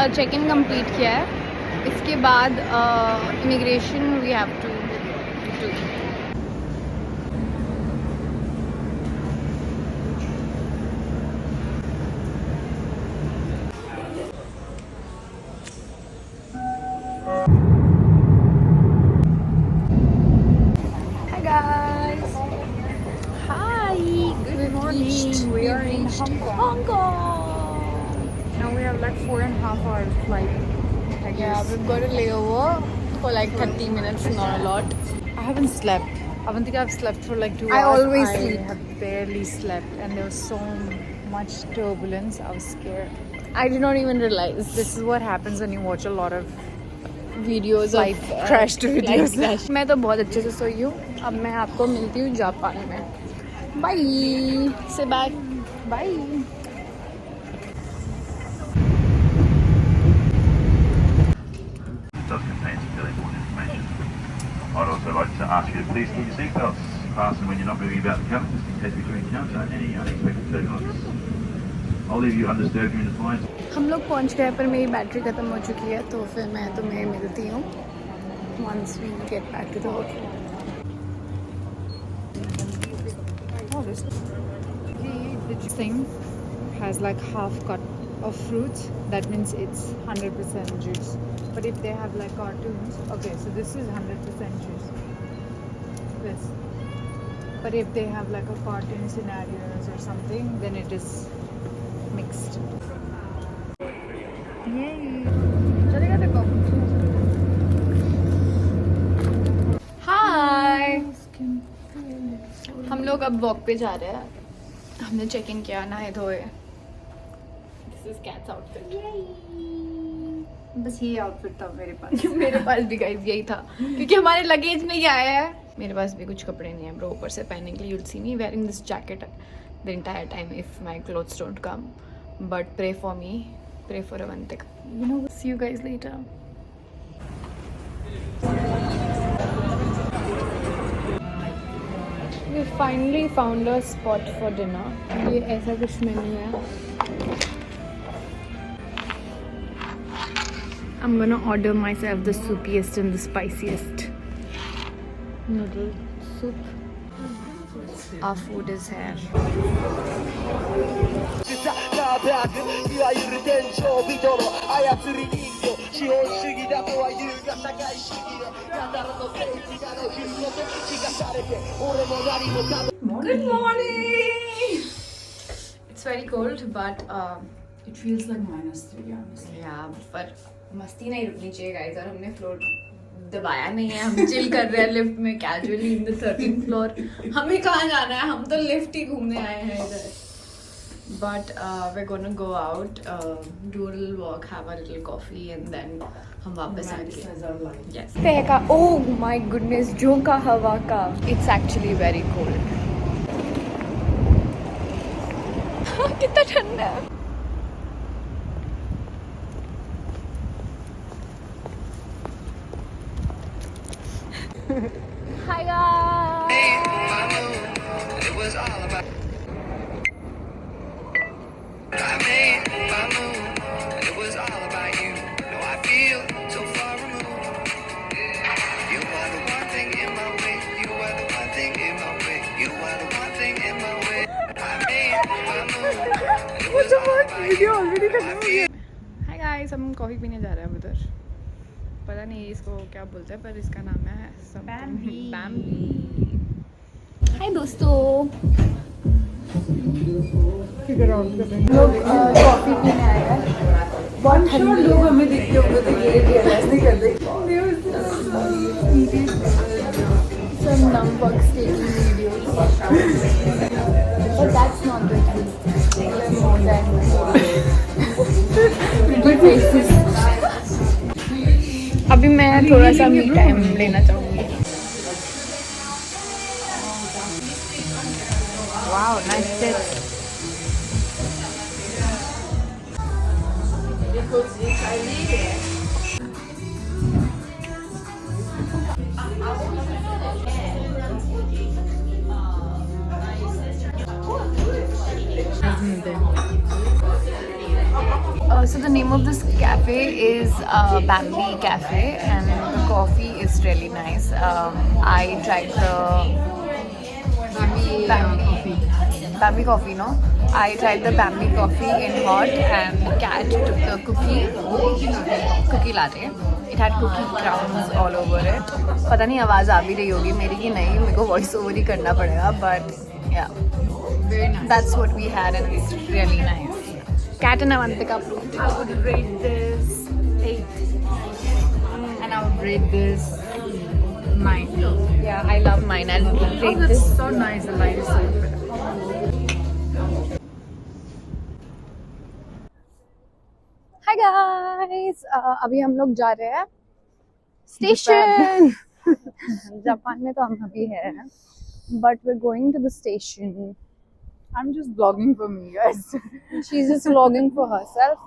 Check in complete किया है, इसके बाद immigration we have to do. Hi guys. Hi. Good morning. We are in Hong Kong. Now we have like 4.5 hours flight. I Yeah, guess. we've got a layover for like 30 minutes, not a lot. I haven't slept. I don't think I've slept for like 2 I hours. always I sleep. have barely slept, and there was so much turbulence. I was scared. I did not even realize This is what happens when you watch a lot of videos flight of crashed videos. crash. मैं तो बहुत अच्छे से सोई हूँ। अब मैं आपको मिलती हूँ जापान में। Bye. Say bye. Bye. Does contain some fairly important information. I'd also like to ask you to please keep your seatbelts fastened when you're not moving about the cabin, just in case we encounter any unexpected turbulence. I'll leave you undisturbed during the flight. हम लोग पहुँच गए, पर मेरी battery ख़त्म हो चुकी है, तो फिर मैं तुम्हें मिलती हूँ once we get back to the hotel. Oh, this thing has like half cut of fruit. That means it's 100% juice. But if they have like cartoons, okay, so this is 100% juice. This. But if they have like a cartoon scenarios or something, then it is mixed. Yay! चलेगा देखो. हाय, हम लोग अब walk पे जा रहे हैं। हमने चेक इन किया, नहाए धोए। This is cats outfit. बस ये आउटफिट था मेरे पास. मेरे पास भी गाइस यही था, क्योंकि हमारे लगेज में ही आया है। मेरे पास भी कुछ कपड़े नहीं है ब्रो ऊपर से पहनने के लिए। you'll see me wearing this jacket the entire time if my clothes don't come, but pray for me, pray for Avantika. You know, see you guys later. We finally found a spot for dinner. ये ऐसा कुछ menu है। I'm gonna order myself the soupiest and the spiciest noodle soup. Our food is here. Good morning. It's very cold, but It feels like -3, honestly. yeah, पर मस्ती नहीं रुकनी चाहिए guys. और हमने फ्लोर दबाया नहीं है, हम चिल कर रहे हैं लिफ्ट में casually in the 13th floor. हमें कहाँ जाना है, हम तो लिफ्ट ही घूमने आए हैं इधर। But we gonna go out, do a little walk, have a little coffee and then हम वापस आएंगे। यस, का ओह माय गुडनेस, झोंका हवा का, इट्स एक्चुअली वेरी कोल्ड। कितना ठंडा है। Hi guys. It was all about. I made my move. It was all about you. No, I feel so far removed. You are the one thing in my way. You are the one thing in my way. You are the one thing in my way. I made my move. It was all about you. I feel. Hi guys, हम coffee पीने जा रहे हैं उधर। पता नहीं इसको क्या बोलते हैं, पर इसका नाम है बैम्बी। हाय दोस्तों, Figure out the thing. लोग कॉफी पीने आए हैं। बहुत ठंडी लोग हमें देखते होंगे तो ये रियलाइज नहीं करते. some numbbucks taking videos, but that's not the truth. They are more than good faces. अभी मैं थोड़ा सा मी टाइम लेना चाहूँगी। Wow, nice set. So the name of this cafe is Bambi Cafe, and the coffee is really nice. I tried the Bambi coffee, no? I tried the Bambi coffee in hot, and Cat took the cookie latte. It had cookie crumbs all over it. पता नहीं आवाज़ आ भी रही होगी मेरी कि नहीं, मेरे को वॉइस ओवर ही करना पड़ेगा, but yeah, Very nice. that's what we had, and it's really nice. Cat and Avantika approved. I would rate this 8. And I would rate this 9. Yeah, I love mine. I'll Oh, rate that's this. so nice. The light is so good. Hi guys, अभी हम लोग जा रहे हैं station. Japan में तो हम अभी हैं, but we're going to the station. I'm just vlogging for me, guys. She's just vlogging for herself.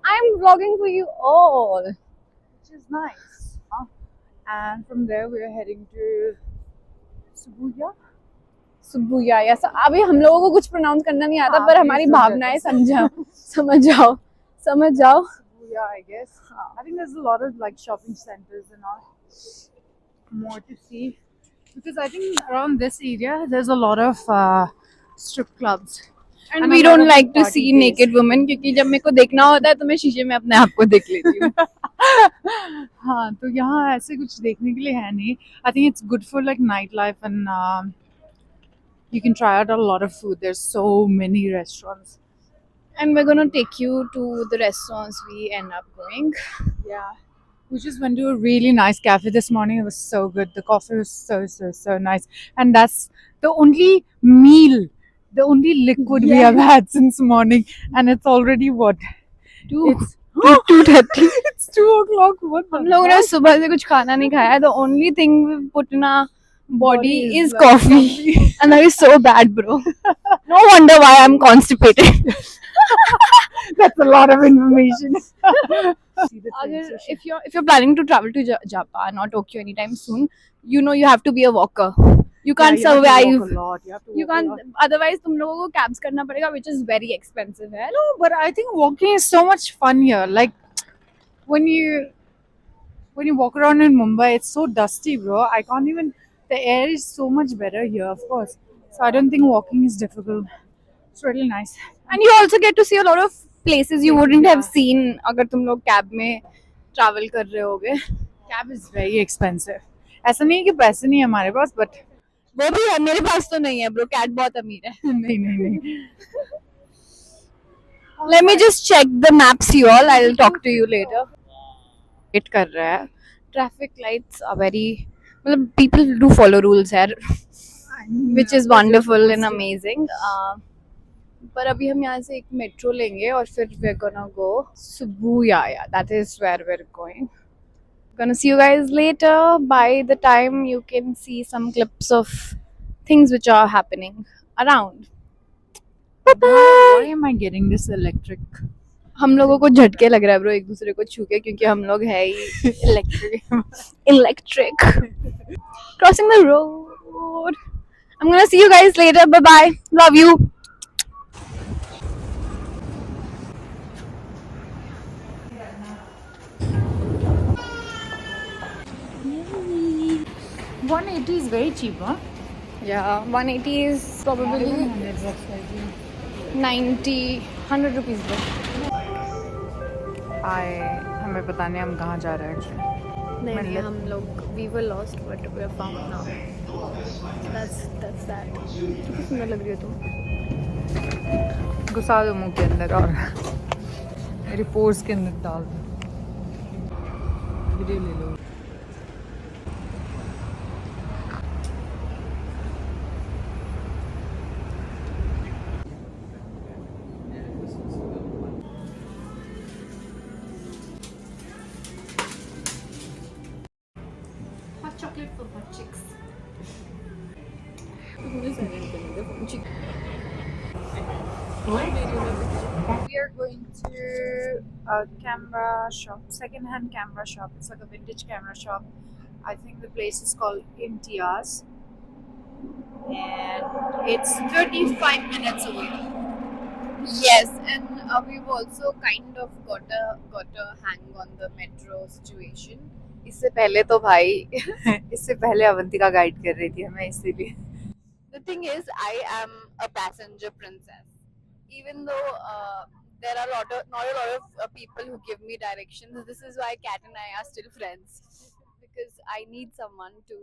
I'm vlogging for you all. Which is nice. And from there, we are heading to Shibuya. सुबुया या अभी हम लोगों को कुछ pronounce करना नहीं आता, हाँ, पर please हमारी don't भावनाएं judge समझ जाओ. Shibuya, I guess. I think there's a lot of like shopping centers and all more to see, because I think around this area there's a lot of strip clubs. And And we a lot don't of like to party see days. naked women, क्योंकि जब मेरे को देखना होता है तो मैं शीशे में अपने आप को देख लेती हूँ. हाँ, तो यहाँ ऐसे कुछ देखने के लिए है नहीं. I think it's good for like nightlife, and you can try out a lot of food. There's so many restaurants. And we're gonna take you to the restaurants we end up going. Yeah. We just went to a really nice cafe this morning. It was so good. The coffee was so nice. And that's the only meal, the only liquid we have had since morning. And it's already what? It's 2:30. it's 2 o'clock. What the हम लोगों ने fuck? सुबह से कुछ खाना नहीं खाया. The only thing we put in our body is like coffee. And that is so bad, bro. No wonder why I'm constipated. That's a lot of information. See the train station. If you're planning to travel to Japan or Tokyo anytime soon, you know you have to be a walker. You can't Yeah, you have to survive. walk a lot. You have to You walk a can't. lot. Otherwise, तुम लोगों को cabs करना पड़ेगा, which is very expensive. है. No, but I think walking is so much fun here. Like when you walk around in Mumbai, it's so dusty, bro. I can't even. The air is so much better here, of course. So I don't think walking is difficult. It's really nice. And you also get to see a lot of places you wouldn't have seen अगर तुम लोग cab में travel कर रहे होगे. Cab is very expensive. ऐसा नहीं है कि पैसे नहीं है हमारे पास, but वो भी है, मेरे पास तो नहीं है, bro. Cat बहुत अमीर है. नहीं. Let me just check the maps, you all. I'll talk to you later. Wait कर रहा है. Traffic lights are very. मतलब people do follow rules here, which is wonderful and amazing. पर अभी हम यहाँ से एक मेट्रो लेंगे और फिर we're gonna go Shibuya. Yeah, that is where we're going. Gonna see you guys later. By the time you can see some clips of things which are happening around. Why am I getting this electric? हम लोगों को झटके लग रहा है bro एक दूसरे को छू के, क्योंकि हम लोग है ही electric. Crossing the road. I'm gonna see you guys later. Bye bye. Love you. $180 is very cheap, huh? Yeah, 180 is probably 90, 100 rupees bro. हमें पता नहीं हम कहाँ जा रहे हैं actually. नहीं हम लोग we were lost but we are found now. That's that. कितनी सुंदर लग रही हो तुम. घुसा दो मुंह के अंदर और मेरी पोर्स के अंदर डाल दो. वीडियो ले लो. Hot chocolate for hot chicks. We are going to a camera shop, second-hand camera shop. It's like a vintage camera shop. I think the place is called Imtiaz, and it's 35 minutes away. Yes, and we've also kind of got a hang on the metro situation. इससे पहले तो भाई इससे पहले Avantika guide कर रही थी हमें, इसीलिए. the thing is, I am a passenger princess. Even though there are not a lot of people who give me directions, this is why Kat and I are still friends because I need someone to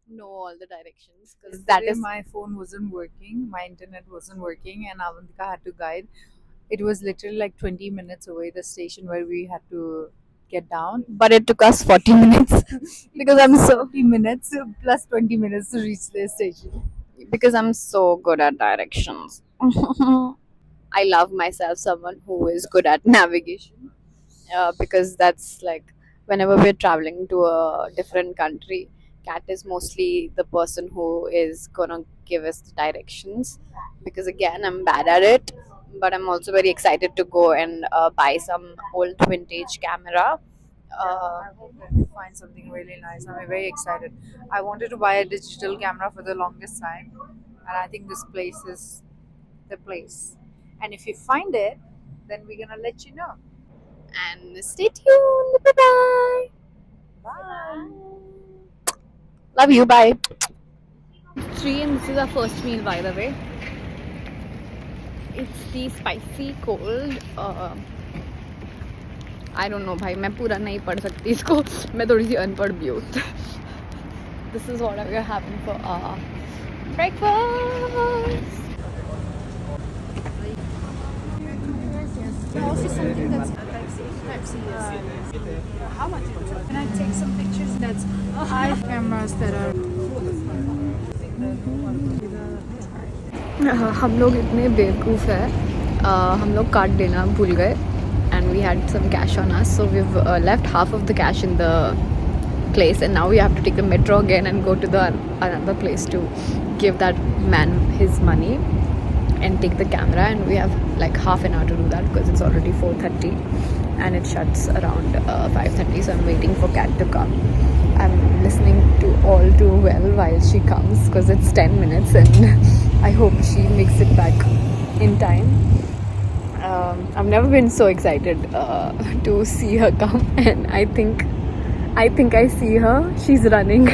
know all the directions. Because that Yesterday is my phone wasn't working, my internet wasn't working, and Avantika had to guide. It was literally like 20 minutes away, the station where we had to get down. but it took us 40 minutes because I'm so 40 minutes plus 20 minutes to reach the station. because I'm so good at directions. I love myself someone who is good at navigation because that's like whenever we're traveling to a different country, Kat is mostly the person who is gonna give us the directions because again I'm bad at it, but I'm also very excited to go and buy some old vintage camera. I hope that we find something really nice. I'm very excited. I wanted to buy a digital camera for the longest time, and I think this place is the place. And if we find it, then we're gonna let you know. And stay tuned. Bye bye. Bye. Love you. Bye. 3 and this is our first meal by the way. It's the spicy cold. I don't know भाई, मैं पूरा नहीं पढ़ सकती इसको, मैं थोड़ी सी अनपढ़ भी हूँ. This is what we are having for our breakfast. Also something that's Pepsi. How much is it? Can I take some pictures? That's 5 cameras that are. हम लोग इतने बेवकूफ़ हैं, हम लोग कार्ड देना भूल गए and we had some cash on us, so we've left half of the cash in the place and now we have to take the metro again and go to the another place to give that man his money and take the camera, and we have like half an hour to do that because it's already 4:30 and it shuts around 5:30, so I'm waiting for Kat to come. I'm listening to all too well while she comes because it's 10 minutes and I hope she makes it back in time. I've never been so excited to see her come, and I think I see her. She's running.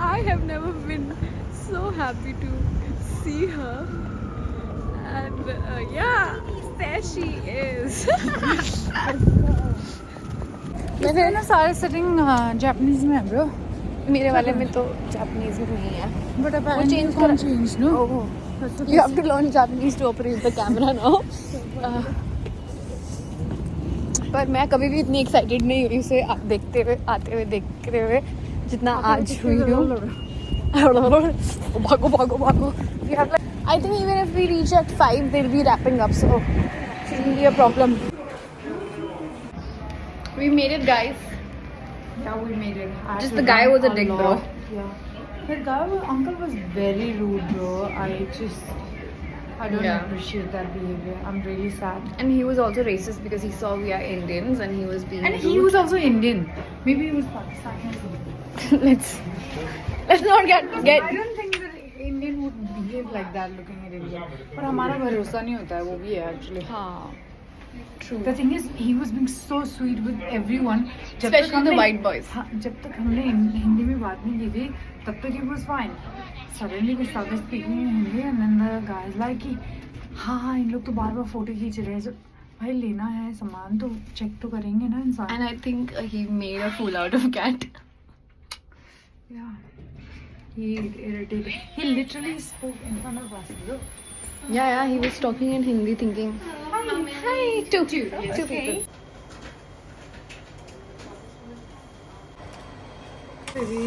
I have never been so happy to see her, and yeah, there she is. मैंने ना सारे setting Japanese में है bro. मेरे वाले में तो Japanese में नहीं है. But वो apparently change you can't कर- change, no? Oh, you have to learn Japanese to operate the camera now. पर मैं कभी भी इतनी एक्साइटेड नहीं हुई उसे देखते हुए, आते हुए, देखते हुए जितना आज हुई हूँ. भागो भागो भागो. We have like, I think even if we reach at 5, they'll be wrapping up, so it shouldn't be a problem. We made it, guys. Yeah, we made it. I Just had the to guy run was a a dick, lot. bro. Yeah. Uncle was very rude, bro. I don't Yeah. appreciate that behavior. I'm really sad. And he was also racist because he saw we are Indians and he was being And rude. he was also Indian. Maybe he was Pakistani. let's not get I don't think that Indian would behave like that looking at Indian. पर हमारा भरोसा नहीं होता है, वो भी है actually. हाँ, true. The thing is, he was being so sweet with everyone. जब तक Especially the हमने- white boys. हाँ, जब तक हमने हिंदी में बात नहीं की थी, तब तक he was fine. Suddenly we started speaking in Hindi, and then the guys like कि हाँ इन लोग तो बार बार फोटो खींच रहे हैं. So, भाई लेना है सामान तो चेक तो करेंगे ना इंसान. And I think he made a fool out of Cat. Yeah. He irritated. He literally spoke in front of us, bro. Yeah, he was talking in Hindi thinking, hi, two people. Baby.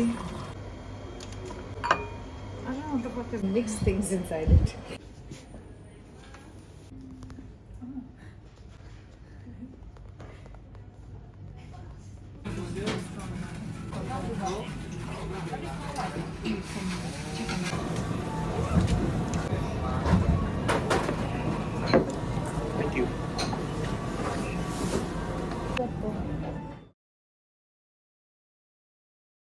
I don't know what the fuck is mixed things inside it.